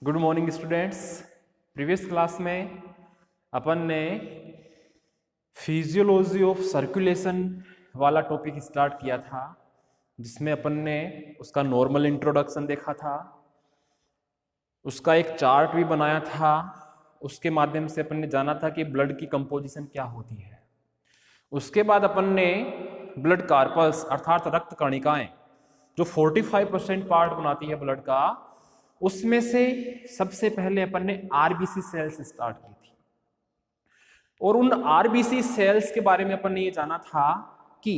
Good morning students. Previous class में अपन ने physiology of circulation वाला टॉपिक स्टार्ट किया था, जिसमें अपन ने उसका नॉर्मल इंट्रोडक्शन देखा था, उसका एक चार्ट भी बनाया था। उसके माध्यम से अपन ने जाना था कि ब्लड की कंपोजिशन क्या होती है। उसके बाद अपन ने ब्लड कार्पल्स अर्थात रक्त कणिकाएं जो 45% पार्ट बनाती है ब्लड का, उसमें से सबसे पहले अपन ने आरबीसी सेल्स स्टार्ट की थी। और उन आरबीसी सेल्स के बारे में अपन ने ये जाना था कि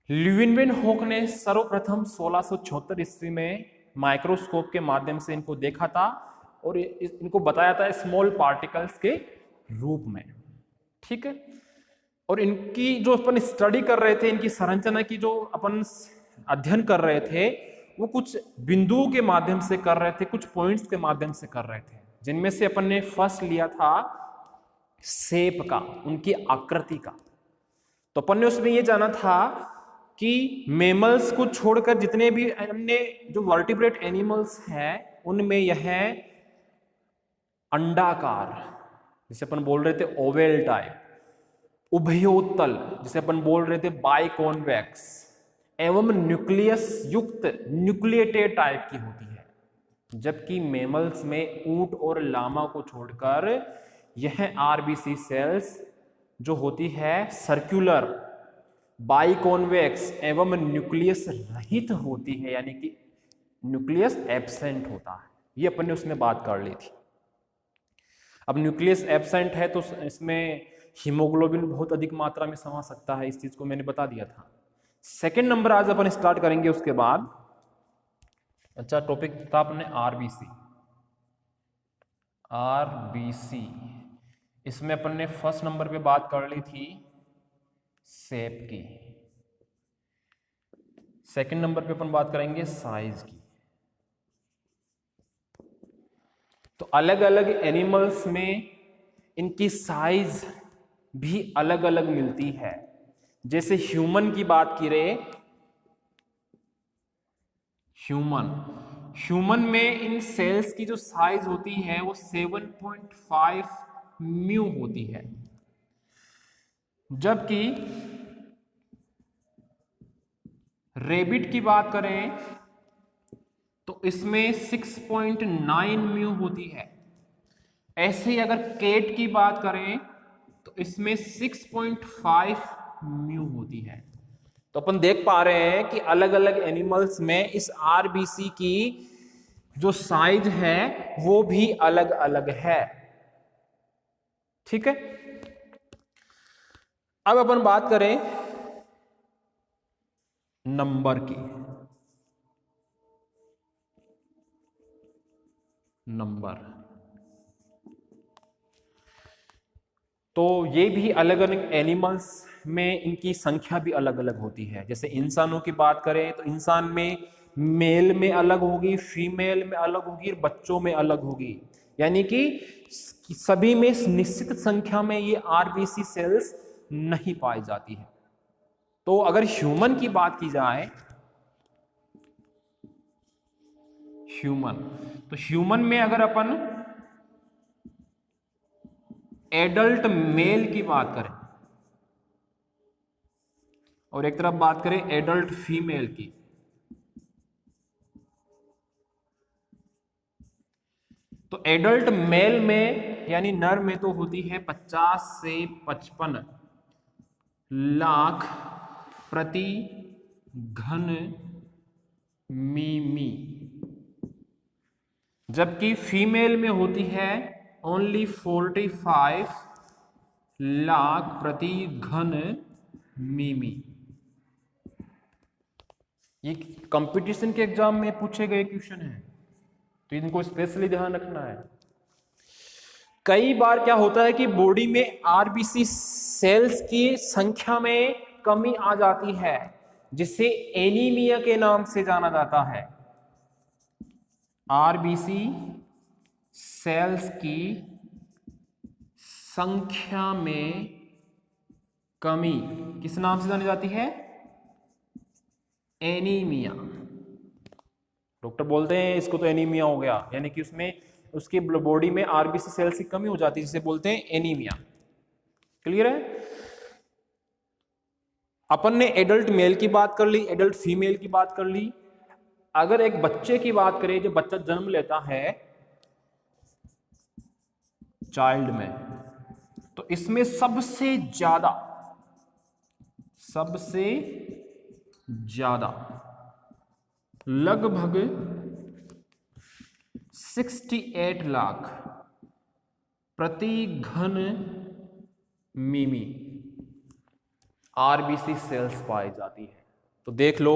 ल्यूविनवेन-हॉक ने सर्वप्रथम 1676 ईस्वी में माइक्रोस्कोप के माध्यम से इनको देखा था और इनको बताया था स्मॉल पार्टिकल्स के रूप में। ठीक है। और इनकी जो अपन स्टडी कर रहे थे, इनकी संरचना की जो अपन अध्ययन कर रहे थे, वो कुछ बिंदुओं के माध्यम से कर रहे थे, कुछ पॉइंट्स के माध्यम से कर रहे थे, जिनमें से अपन ने फर्स्ट लिया था शेप का, उनकी आकृति का। तो अपन ने उसमें ये जाना था कि मेमल्स को छोड़कर जितने भी अन्य जो वर्टिब्रेट एनिमल्स हैं, उनमें यह अंडाकार, जिसे अपन बोल रहे थे ओवेल टाइप, उभयोत्तल जिसे अपन बोल रहे थे बाइकॉन्वेक्स, एवं न्यूक्लियस युक्त न्यूक्लिएटेड टाइप की होती है। जबकि मेमल्स में ऊंट और लामा को छोड़कर यह आरबीसी सेल्स जो होती है सर्कुलर, बाइकॉन्वेक्स एवं न्यूक्लियस रहित होती है, यानी कि न्यूक्लियस एब्सेंट होता है। ये अपन ने उसमें बात कर ली थी। अब न्यूक्लियस एब्सेंट है तो इसमें हीमोग्लोबिन बहुत अधिक मात्रा में समा सकता है, इस चीज को मैंने बता दिया था। सेकेंड नंबर आज अपन स्टार्ट करेंगे उसके बाद। अच्छा, टॉपिक था अपने आरबीसी। इसमें अपन ने फर्स्ट नंबर पे बात कर ली थी शेप की। सेकेंड नंबर पे अपन बात करेंगे साइज की। तो अलग अलग एनिमल्स में इनकी साइज भी अलग अलग मिलती है। जैसे ह्यूमन की बात की रहे, ह्यूमन में इन सेल्स की जो साइज होती है वो 7.5 म्यू होती है। जबकि रेबिट की बात करें तो इसमें 6.9 म्यू होती है। ऐसे ही अगर केट की बात करें तो इसमें 6.5 म्यू होती है। तो अपन देख पा रहे हैं कि अलग अलग एनिमल्स में इस आरबीसी की जो साइज है वो भी अलग अलग है। ठीक है। अब अपन बात करें नंबर की। नंबर तो ये भी अलग अलग एनिमल्स में इनकी संख्या भी अलग अलग होती है। जैसे इंसानों की बात करें तो इंसान में मेल में अलग होगी, फीमेल में अलग होगी, बच्चों में अलग होगी। यानी कि सभी में निश्चित संख्या में ये आरबीसी सेल्स नहीं पाई जाती है। तो अगर ह्यूमन की बात की जाए, तो ह्यूमन में अगर अपन एडल्ट मेल की बात करें और एक तरफ बात करें एडल्ट फीमेल की, तो एडल्ट मेल में यानी नर में तो होती है 50 से 55 लाख प्रति घन मिमी, जबकि फीमेल में होती है ओनली 45 लाख प्रति घन मिमी। ये कंपटीशन के एग्जाम में पूछे गए क्वेश्चन है, तो इनको स्पेशली ध्यान रखना है। कई बार क्या होता है कि बॉडी में आरबीसी सेल्स की संख्या में कमी आ जाती है, जिसे एनीमिया के नाम से जाना जाता है। आरबीसी सेल्स की संख्या में कमी किस नाम से जानी जाती है? एनीमिया। डॉक्टर बोलते हैं इसको तो एनीमिया हो गया, यानी कि उसमें उसकी बॉडी में आरबीसी सेल्स की कमी हो जाती है, जिसे बोलते हैं एनीमिया। क्लियर है? अपन ने एडल्ट मेल की बात कर ली, एडल्ट फीमेल की बात कर ली। अगर एक बच्चे की बात करें, जो बच्चा जन्म लेता है चाइल्ड में, तो इसमें सबसे ज्यादा लगभग 68 लाख प्रति घन मिमी आरबीसी सेल्स पाई जाती है। तो देख लो,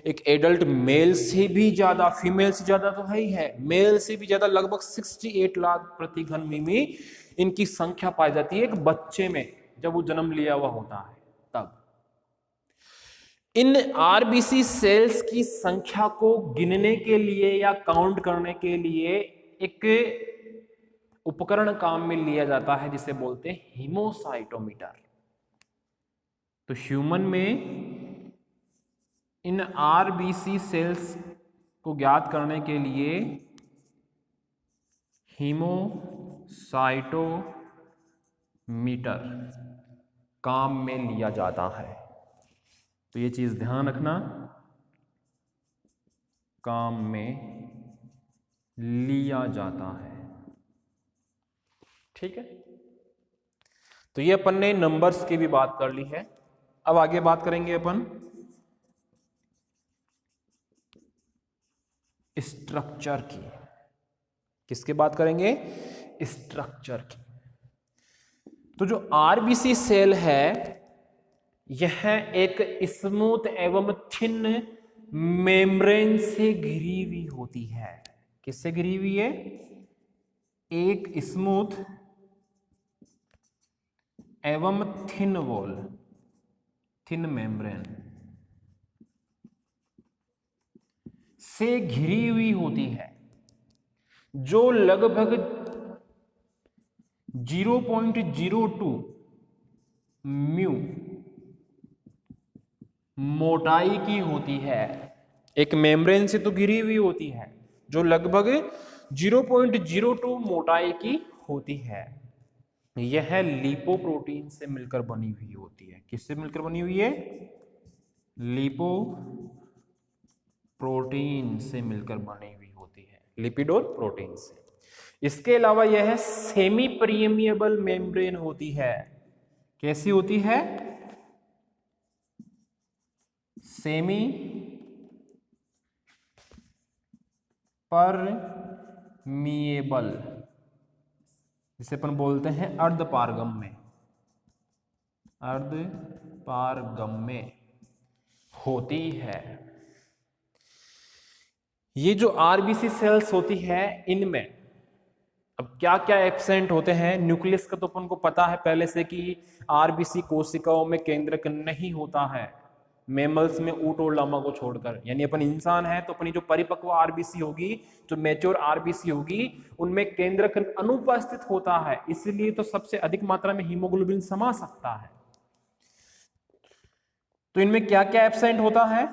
एक एडल्ट मेल से भी ज्यादा, फीमेल से ज्यादा तो है ही है, मेल से भी ज्यादा लगभग 68 लाख प्रति घन मिमी इनकी संख्या पाई जाती है एक बच्चे में, जब वो जन्म लिया हुआ होता है तब। इन आरबीसी सेल्स की संख्या को गिनने के लिए या काउंट करने के लिए एक उपकरण काम में लिया जाता है, जिसे बोलते हैं हीमोसाइटोमीटर। तो ह्यूमन में इन आरबीसी सेल्स को ज्ञात करने के लिए हीमोसाइटोमीटर काम में लिया जाता है। तो ये चीज ध्यान रखना, काम में लिया जाता है। ठीक है, तो ये अपन ने नंबर्स की भी बात कर ली है। अब आगे बात करेंगे अपन स्ट्रक्चर की। किसकी बात करेंगे? स्ट्रक्चर की। तो जो आरबीसी सेल है, यह एक स्मूथ एवं थिन मेम्ब्रेन से घिरी हुई होती है। किससे घिरी हुई है? एक स्मूथ एवं थिन वॉल, थिन मेम्ब्रेन से घिरी हुई होती है, जो लगभग 0.02 म्यू मोटाई की होती है। एक मेम्ब्रेन से तो घिरी हुई होती है, जो लगभग 0.02 मोटाई की होती है। यह लिपोप्रोटीन से मिलकर बनी हुई होती है। किससे मिलकर बनी हुई है? लिपोप्रोटीन से मिलकर बनी हुई होती है, लिपिड और प्रोटीन से। इसके अलावा यह सेमी परमेबल मेम्ब्रेन होती है। कैसी होती है? सेमी परमिएबल, जिसे अपन बोलते हैं अर्धपारगम्य, अर्धपारगम्य होती है। ये जो आरबीसी सेल्स होती है, इनमें अब क्या क्या एब्सेंट होते हैं? न्यूक्लियस का तो अपन को पता है पहले से कि आरबीसी कोशिकाओं में केंद्रक नहीं होता है, मेमल्स में ऊंट और लामा को छोड़कर। यानी अपन इंसान है तो अपनी जो परिपक्व आरबीसी होगी, जो मैच्योर आरबीसी होगी, उनमें केंद्रक अनुपस्थित होता है, इसलिए तो सबसे अधिक मात्रा में हीमोग्लोबिन समा सकता है। तो इनमें क्या क्या एब्सेंट होता है?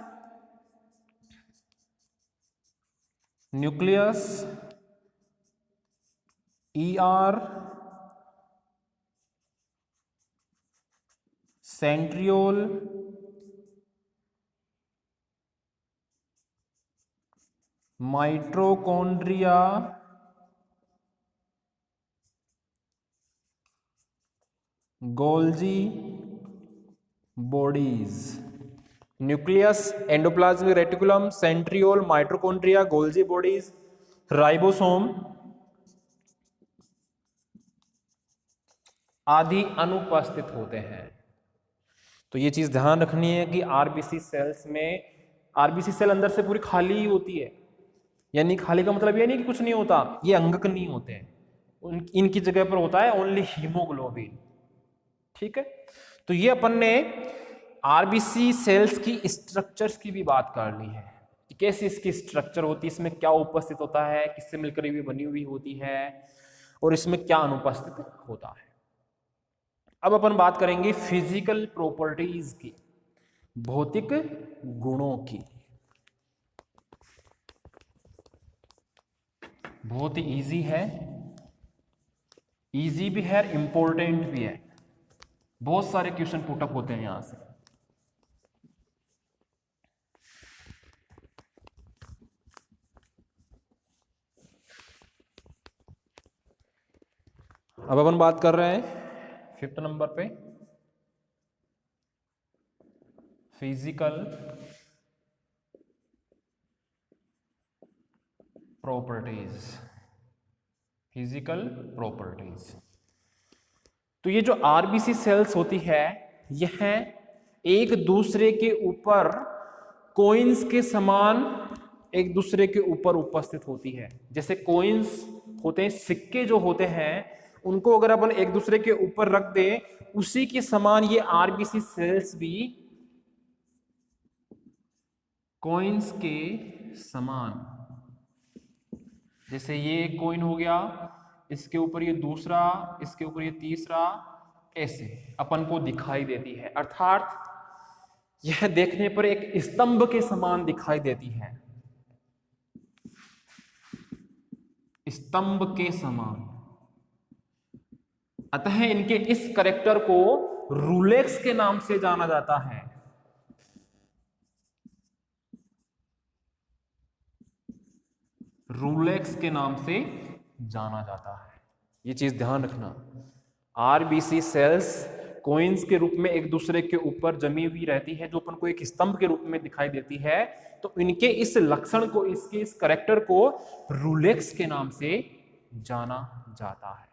Nucleus, ER, centriole, mitochondria, Golgi bodies. Nucleus, endoplasmic reticulum, centriole, mitochondria, Golgi bodies, ribosome आदि अनुपस्थित होते हैं। तो ये चीज ध्यान रखनी है कि आरबीसी सेल्स में, आरबीसी सेल अंदर से पूरी खाली ही होती है। यानी खाली का मतलब ये नहीं कि कुछ नहीं होता, ये अंगक नहीं होते हैं, इनकी जगह पर होता है ओनली हीमोग्लोबिन। ठीक है, तो ये अपन ने आरबीसी सेल्स की स्ट्रक्चर्स की भी बात कर ली है कि कैसी इसकी स्ट्रक्चर होती है, इसमें क्या उपस्थित होता है, किससे मिलकर भी बनी हुई होती है, और इसमें क्या अनुपस्थित होता है। अब अपन बात करेंगे फिजिकल प्रॉपर्टीज की, भौतिक गुणों की। बहुत ही इजी है, इजी भी है, इंपॉर्टेंट भी है। बहुत सारे क्वेश्चन पुटअप होते हैं यहां से। अब अपन बात कर रहे हैं 5th नंबर पे, फिजिकल प्रॉपर्टीज। फिजिकल प्रॉपर्टीज, तो ये जो आरबीसी सेल्स होती है यह एक दूसरे के ऊपर कोइंस के समान एक दूसरे के ऊपर उपस्थित होती है। जैसे कोइंस होते हैं, सिक्के जो होते हैं, उनको अगर अपन एक दूसरे के ऊपर रख दे, उसी के समान ये आरबीसी सेल्स भी कॉइन्स के समान, जैसे ये एक कॉइन हो गया, इसके ऊपर ये दूसरा, इसके ऊपर ये तीसरा, ऐसे अपन को दिखाई देती है। अर्थात यह देखने पर एक स्तंभ के समान दिखाई देती है, स्तंभ के समान। अतः इनके इस कैरेक्टर को रूलेक्स के नाम से जाना जाता है। रूलेक्स के नाम से जाना जाता है, ये चीज ध्यान रखना। आरबीसी सेल्स कोइंस के रूप में एक दूसरे के ऊपर जमी हुई रहती है, जो अपन को एक स्तंभ के रूप में दिखाई देती है। तो इनके इस लक्षण को, इसके इस कैरेक्टर को रूलेक्स के नाम से जाना जाता है।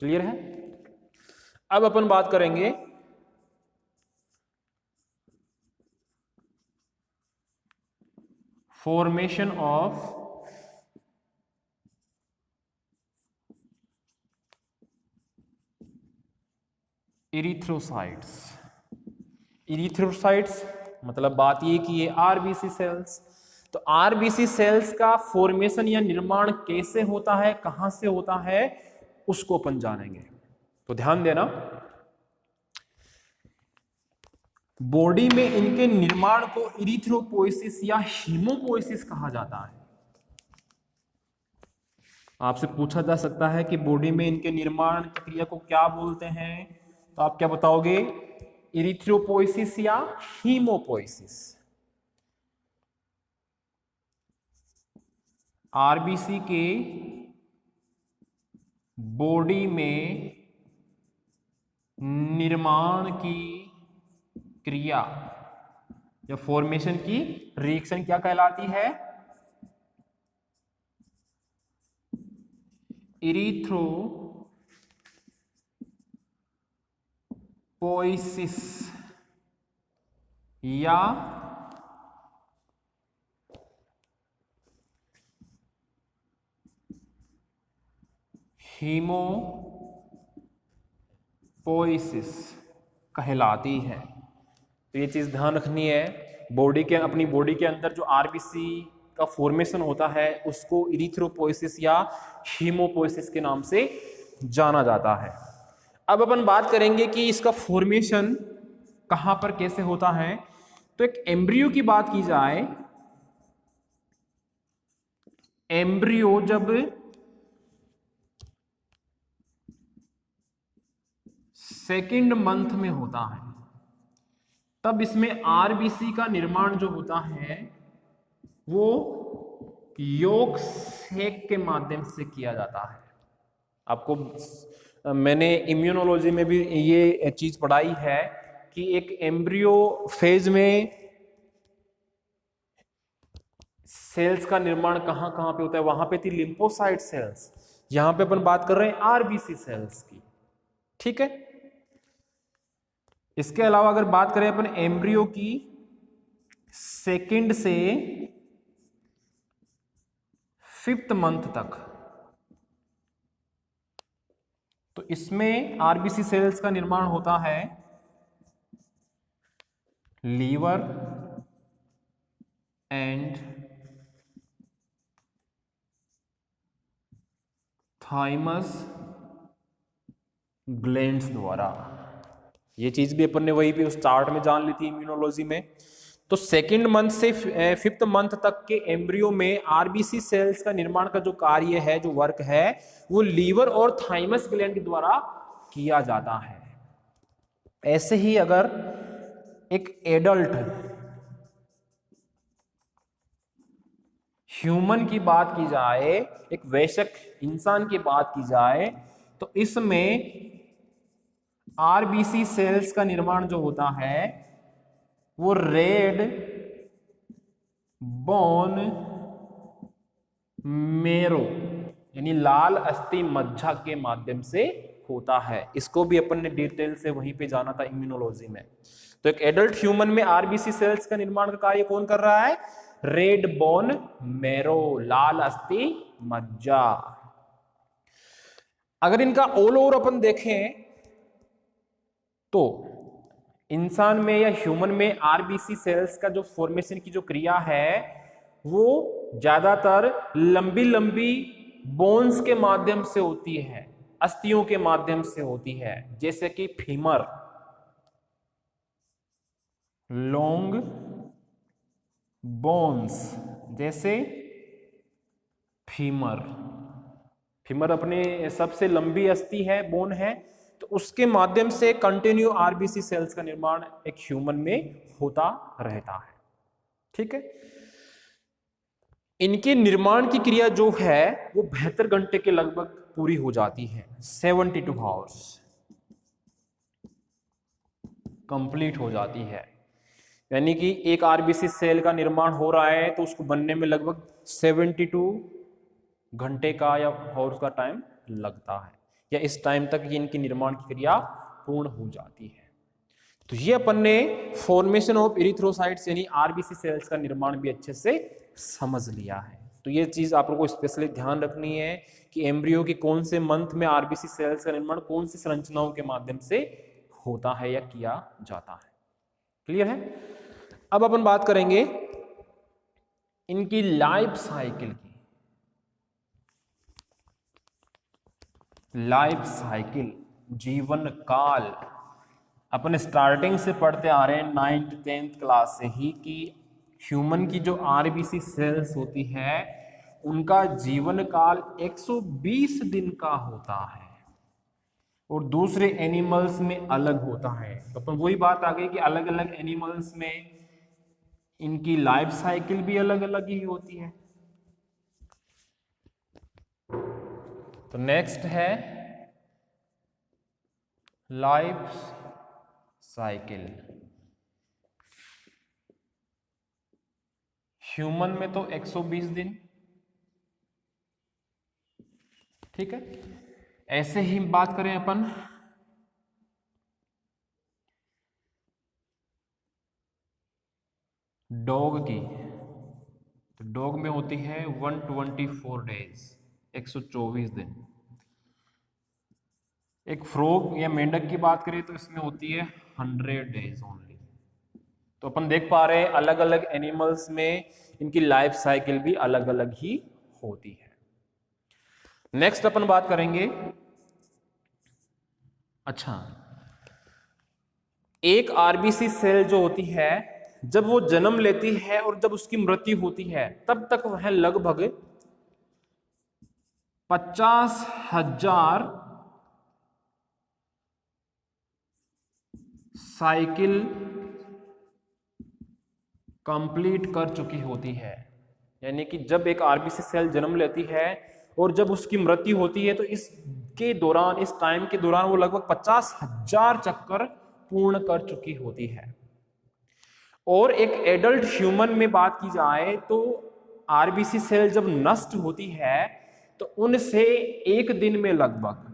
क्लियर है? अब अपन बात करेंगे फॉर्मेशन ऑफ इरिथ्रोसाइट्स। इरिथ्रोसाइट्स मतलब बात ये कि ये आरबीसी सेल्स, तो आरबीसी सेल्स का फॉर्मेशन या निर्माण कैसे होता है, कहां से होता है, उसको अपन जानेंगे। तो ध्यान देना, बॉडी में इनके निर्माण को इरिथ्रोपोइसिस या हीमोपोइसिस कहा जाता है। आपसे पूछा जा सकता है कि बॉडी में इनके निर्माण प्रक्रिया को क्या बोलते हैं, तो आप क्या बताओगे? इरिथ्रोपोइसिस या हीमोपोइसिस। आरबीसी के बॉडी में निर्माण की क्रिया या फॉर्मेशन की रिएक्शन क्या कहलाती है? इरिथ्रोपोइसिस या हीमोपोइसिस कहलाती है। तो ये चीज ध्यान रखनी है, बॉडी के, अपनी बॉडी के अंदर जो आरबीसी का फॉर्मेशन होता है उसको इरिथ्रोपोइसिस या हीमोपोइसिस के नाम से जाना जाता है। अब अपन बात करेंगे कि इसका फॉर्मेशन कहां पर कैसे होता है। तो एक एम्ब्रियो की बात की जाए, एम्ब्रियो जब सेकेंड मंथ में होता है तब इसमें आरबीसी का निर्माण जो होता है वो योग सेक के माध्यम से किया जाता है। आपको मैंने इम्यूनोलॉजी में भी ये चीज पढ़ाई है कि एक एम्ब्रियो फेज में सेल्स का निर्माण कहां कहां पे होता है। वहां पे थी लिम्फोसाइट सेल्स, यहां पे अपन बात कर रहे हैं आरबीसी सेल्स की। ठीक है, इसके अलावा अगर बात करें अपन एम्ब्रियो की सेकेंड से 5th मंथ तक, तो इसमें आरबीसी सेल्स का निर्माण होता है लीवर एंड थाइमस ग्लैंड्स द्वारा। ये चीज भी अपन ने वही भी उस चार्ट में जान ली थी इम्यूनोलॉजी में। तो सेकंड मंथ से फिफ्थ मंथ तक के एम्ब्रियो में आरबीसी सेल्स का निर्माण का जो कार्य है, जो वर्क है, वो लीवर और थाइमस ग्लैंड के द्वारा किया जाता है। ऐसे ही अगर एक एडल्ट ह्यूमन की बात की जाए, एक वयस्क इंसान की बात की जाए, तो इसमें आरबीसी सेल्स का निर्माण जो होता है वो रेड बोन मेरो यानी लाल अस्थि मज्जा के माध्यम से होता है। इसको भी अपन ने डिटेल से वहीं पे जाना था इम्यूनोलॉजी में। तो एक एडल्ट ह्यूमन में आरबीसी सेल्स का निर्माण का कार्य कौन कर रहा है? रेड बोन मेरो, लाल अस्थि मज्जा। अगर इनका ऑल ओवर अपन देखें तो इंसान में या ह्यूमन में आरबीसी सेल्स का जो फॉर्मेशन की जो क्रिया है वो ज्यादातर लंबी लंबी बोन्स के माध्यम से होती है, अस्थियों के माध्यम से होती है, जैसे कि फीमर, लॉन्ग बोन्स, जैसे फीमर। फीमर अपने सबसे लंबी अस्थि है, बोन है, तो उसके माध्यम से कंटिन्यू आरबीसी सेल्स का निर्माण एक ह्यूमन में होता रहता है। ठीक है। इनके निर्माण की क्रिया जो है वो 72 घंटे के लगभग पूरी हो जाती है, 72 आवर्स कंप्लीट हो जाती है। यानी कि एक आरबीसी सेल का निर्माण हो रहा है तो उसको बनने में लगभग 72 घंटे का या आवर्स का टाइम लगता है, या इस टाइम तक ये इनकी निर्माण की क्रिया पूर्ण हो जाती है। तो ये अपन ने फॉर्मेशन ऑफ इरिथ्रोसाइट्स यानी आरबीसी सेल्स का निर्माण भी अच्छे से समझ लिया है। तो ये चीज आप लोगों को स्पेशली ध्यान रखनी है कि एम्ब्रियो के कौन से मंथ में आरबीसी सेल्स का निर्माण कौन सी संरचनाओं के माध्यम से होता है या किया जाता है। क्लियर है? अब अपन बात करेंगे इनकी लाइफ साइकिल की। लाइफ साइकिल, जीवन काल, अपन स्टार्टिंग से पढ़ते आ रहे हैं 9th 10th क्लास से ही कि ह्यूमन की जो आरबीसी सेल्स होती है उनका जीवन काल 120 दिन का होता है और दूसरे एनिमल्स में अलग होता है। तो अपन वही बात आ गई कि अलग अलग एनिमल्स में इनकी लाइफ साइकिल भी अलग अलग ही होती है। तो नेक्स्ट है लाइफ साइकिल। ह्यूमन में तो 120 दिन, ठीक है। ऐसे ही बात करें अपन डॉग की, तो डॉग में होती है 124 डेज, 124 दिन। एक फ्रॉग या मेंढक की बात करें तो इसमें होती है 100 डेज ओनली। तो अपन देख पा रहे हैं अलग अलग एनिमल्स में इनकी लाइफ साइकिल भी अलग अलग ही होती है। नेक्स्ट अपन बात करेंगे, अच्छा, एक आरबीसी सेल जो होती है जब वो जन्म लेती है और जब उसकी मृत्यु होती है तब तक वह लगभग 50,000 साइकिल कंप्लीट कर चुकी होती है। यानी कि जब एक आरबीसी सेल जन्म लेती है और जब उसकी मृत्यु होती है तो इसके दौरान, इस टाइम के दौरान वो लगभग 50,000 चक्कर पूर्ण कर चुकी होती है। और एक एडल्ट ह्यूमन में बात की जाए तो आरबीसी सेल जब नष्ट होती है तो उनसे एक दिन में लगभग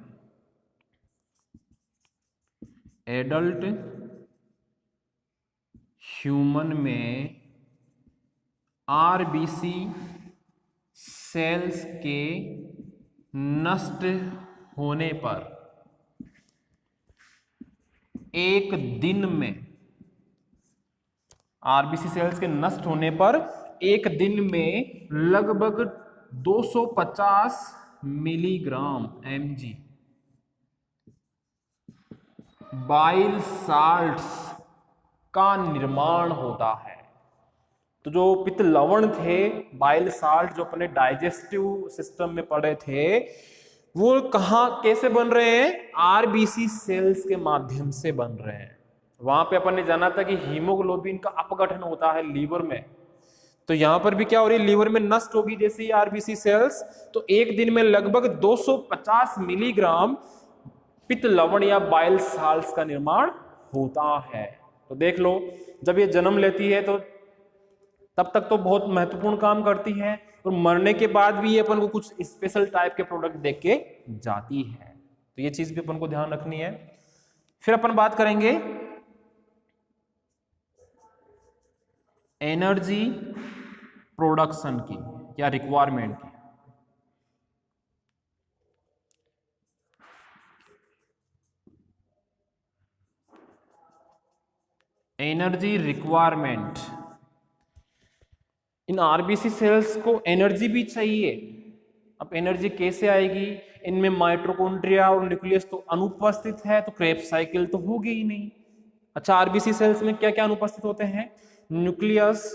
एडल्ट ह्यूमन में आरबीसी सेल्स के नष्ट होने पर एक दिन में, आरबीसी सेल्स के नष्ट होने पर एक दिन में लगभग 250 मिलीग्राम mg बाइल साल्ट्स का निर्माण होता है। तो जो पित्त लवण थे, बाइल साल्ट, जो अपने डाइजेस्टिव सिस्टम में पड़े थे, वो कहाँ कैसे बन रहे हैं? आरबीसी सेल्स के माध्यम से बन रहे हैं। वहां पे अपन ने जाना था कि हीमोग्लोबिन का अपघटन होता है लीवर में, तो यहां पर भी क्या हो रही है? लीवर में नष्ट होगी जैसे ही आरबीसी सेल्स, तो एक दिन में लगभग 250 मिलीग्राम पित्त लवण या बाइल साल्ट्स का निर्माण होता है। तो देख लो, जब ये जन्म लेती है तो तब तक तो बहुत महत्वपूर्ण काम करती है, और मरने के बाद भी ये अपन को कुछ स्पेशल टाइप के प्रोडक्ट देके के जाती है। तो ये चीज भी अपन को ध्यान रखनी है। फिर अपन बात करेंगे एनर्जी प्रोडक्शन की या रिक्वायरमेंट की। एनर्जी रिक्वायरमेंट, इन आरबीसी सेल्स को एनर्जी भी चाहिए। अब एनर्जी कैसे आएगी? इनमें माइटोकॉन्ड्रिया और न्यूक्लियस तो अनुपस्थित है, तो क्रेब्स साइकिल तो होगी ही नहीं। अच्छा, आरबीसी सेल्स में क्या क्या अनुपस्थित होते हैं? Nucleus,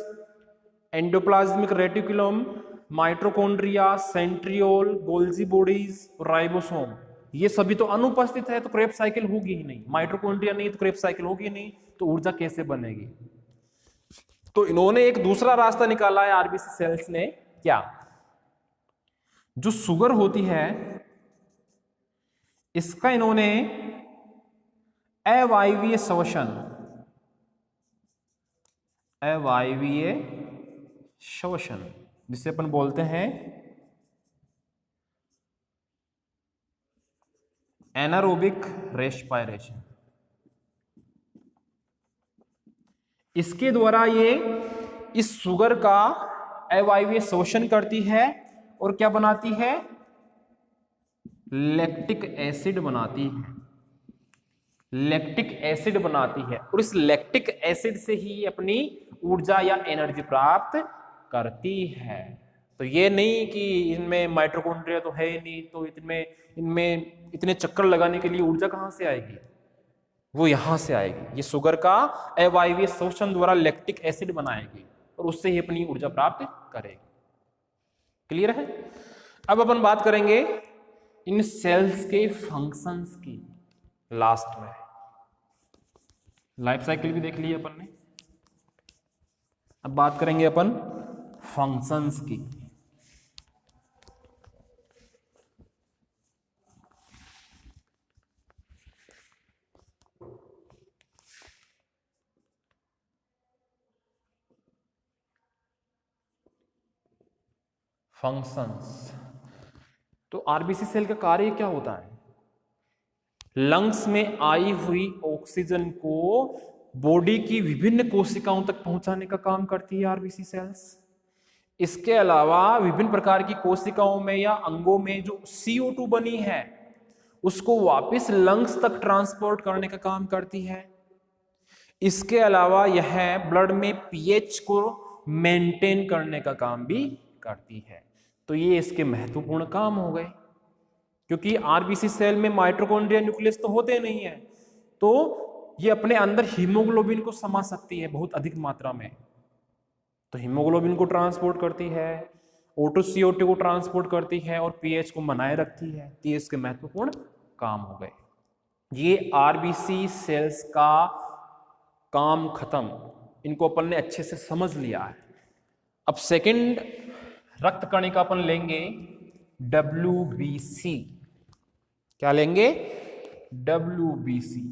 endoplasmic reticulum, mitochondria, centriole, Golgi bodies, ribosome, ये सभी तो अनुपस्थित है, तो क्रेब्स साइकिल होगी ही नहीं। माइटोकॉन्ड्रिया नहीं तो क्रेब्स साइकिल होगी ही नहीं, तो ऊर्जा कैसे बनेगी? तो इन्होंने एक दूसरा रास्ता निकाला है आरबीसी सेल्स ने। क्या? जो शुगर होती है, इसका इन्होंने अवायवीय श्वसन, अवायवीय श्वसन जिसे अपन बोलते हैं एनारोबिक रेस्पिरेशन, इसके द्वारा ये इस शुगर का अवायवीय शोषण करती है और क्या बनाती है? लैक्टिक एसिड बनाती है। लैक्टिक एसिड बनाती है, और इस लैक्टिक एसिड से ही अपनी ऊर्जा या एनर्जी प्राप्त करती है। तो ये नहीं कि इनमें माइटोकॉन्ड्रिया तो है ही नहीं, तो इनमें इतने चक्कर लगाने के लिए ऊर्जा कहां से आएगी? वो यहां से आएगी। ये शुगर का अवायवीय शोषण द्वारा लैक्टिक एसिड बनाएगी और उससे ही अपनी ऊर्जा प्राप्त करेगी। क्लियर है? अब अपन बात करेंगे इन सेल्स के फंक्शंस की। लास्ट में लाइफ साइकिल भी देख ली अपन ने, अब बात करेंगे अपन फंक्शंस की। फंक्शंस, तो आरबीसी सेल का कार्य क्या होता है? लंग्स में आई हुई ऑक्सीजन को बॉडी की विभिन्न कोशिकाओं तक पहुंचाने का काम करती है आरबीसी सेल्स। इसके अलावा विभिन्न प्रकार की कोशिकाओं में या अंगों में जो CO2 बनी है उसको वापस लंग्स तक ट्रांसपोर्ट करने का काम करती है। इसके अलावा यह ब्लड में पीएच को मेंटेन करने का काम भी करती है। तो ये इसके महत्वपूर्ण काम हो गए, क्योंकि आरबीसी सेल में माइटोकॉन्ड्रिया न्यूक्लियस तो होते नहीं है, तो ये अपने अंदर हीमोग्लोबिन को समा सकती है बहुत अधिक मात्रा में। तो हीमोग्लोबिन को ट्रांसपोर्ट करती है, O2 CO2 को ट्रांसपोर्ट करती है और पीएच को बनाए रखती है। तो ये इसके महत्वपूर्ण काम हो गए। ये आरबीसी सेल्स का काम खत्म, इनको अपन ने अच्छे से समझ लिया है। अब सेकंड रक्त कणिका अपन लेंगे WBC। क्या लेंगे? WBC,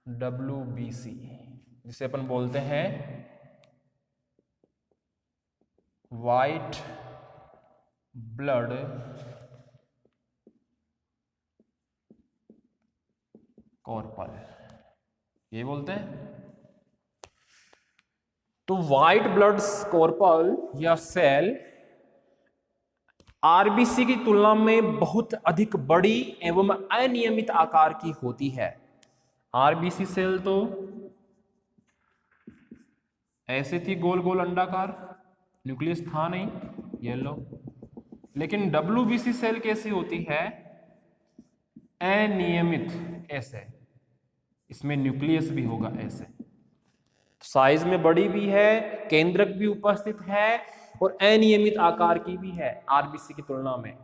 WBC जिसे अपन बोलते हैं वाइट ब्लड कॉर्पल, ये बोलते हैं। तो व्हाइट ब्लड कॉर्पल या सेल आरबीसी की तुलना में बहुत अधिक बड़ी एवं अनियमित आकार की होती है। आरबीसी सेल तो ऐसे थी गोल गोल अंडाकार, न्यूक्लियस था नहीं, येलो। लेकिन WBC सेल कैसी होती है? अनियमित, ऐसे, इसमें न्यूक्लियस भी होगा ऐसे। साइज में बड़ी भी है, केंद्रक भी उपस्थित है और अनियमित आकार की भी है आरबीसी की तुलना में।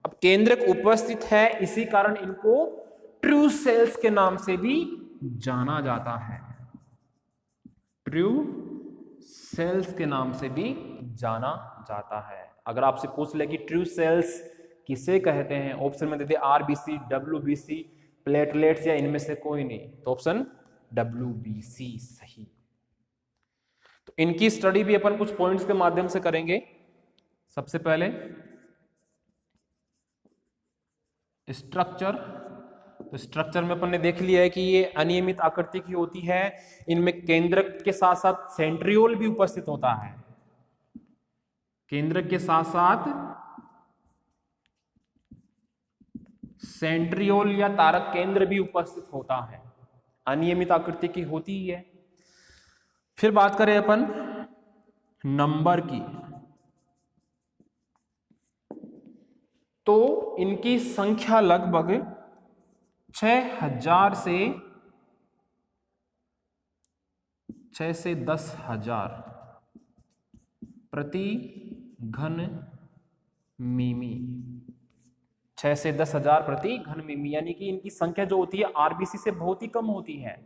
अब केंद्रक उपस्थित है, इसी कारण इनको ट्रू सेल्स के नाम से भी जाना जाता है, ट्रू सेल्स के नाम से भी जाना जाता है। अगर आपसे पूछ ले कि ट्रू सेल्स किसे कहते हैं, ऑप्शन में दे दे आरबीसी, डब्ल्यूबीसी, प्लेटलेट्स या इनमें से कोई नहीं, तो ऑप्शन डब्ल्यूबीसी सही। तो इनकी स्टडी भी अपन कुछ पॉइंट्स के माध्यम से करेंगे। सबसे पहले स्ट्रक्चर, तो स्ट्रक्चर में अपन ने देख लिया है कि ये अनियमित आकृति की होती है, इनमें केंद्रक के साथ साथ सेंट्रियोल भी उपस्थित होता है, केंद्रक के साथ साथ सेंट्रियोल या तारक केंद्र भी उपस्थित होता है, अनियमित आकृति की होती ही है। फिर बात करें अपन नंबर की, तो इनकी संख्या लगभग 6,000 से 10,000 प्रति घन मिमी, 6 से 10,000 प्रति घन मिमी, यानी कि इनकी संख्या जो होती है आरबीसी से बहुत ही कम होती है।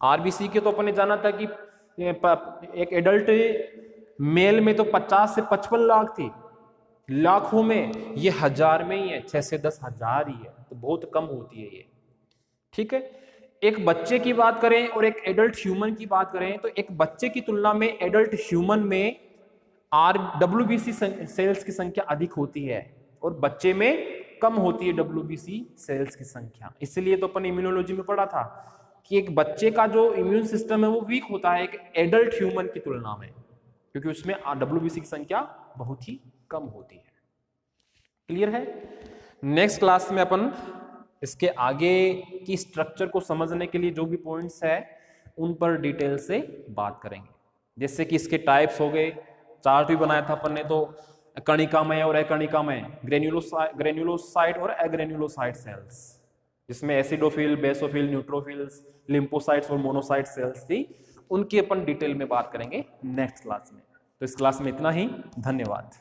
आरबीसी के तो अपन ने जाना था कि एक एडल्ट मेल में तो 50 से 55 लाख थी, लाखों में, ये 1000 में ही है, 6 से 10,000 ही है, तो बहुत कम होती है ये। ठीक है, एक बच्चे की बात करें और एक एडल्ट ह्यूमन की बात करें, तो एक बच्चे की तुलना में एडल्ट ह्यूमन में डब्ल्यूबीसी सेल्स की संख्या अधिक होती है और बच्चे में कम होती है डब्ल्यूबीसी सेल्स की संख्या। इसलिए तो अपन इम्यूनोलॉजी में पढ़ा था कि एक बच्चे का जो इम्यून सिस्टम है वो वीक होता है एक एडल्ट ह्यूमन की तुलना में, क्योंकि उसमें डब्ल्यूबीसी की संख्या बहुत ही कम होती है। क्लियर है? नेक्स्ट क्लास में अपन इसके आगे की स्ट्रक्चर को समझने के लिए जो भी पॉइंट्स है उन पर डिटेल से बात करेंगे, जैसे कि इसके टाइप्स हो गए, चार्ट भी बनाया था अपन ने, तो कणिकामय और अकणिकामय, ग्रेन्युलोसाइट और अग्रेन्युलोसाइट सेल्स, जिसमें एसिडोफिल, बेसोफिल, न्यूट्रोफिल्स, लिम्फोसाइट्स और मोनोसाइट सेल्स थी, उनकी अपन डिटेल में बात करेंगे नेक्स्ट क्लास में। तो इस क्लास में इतना ही, धन्यवाद।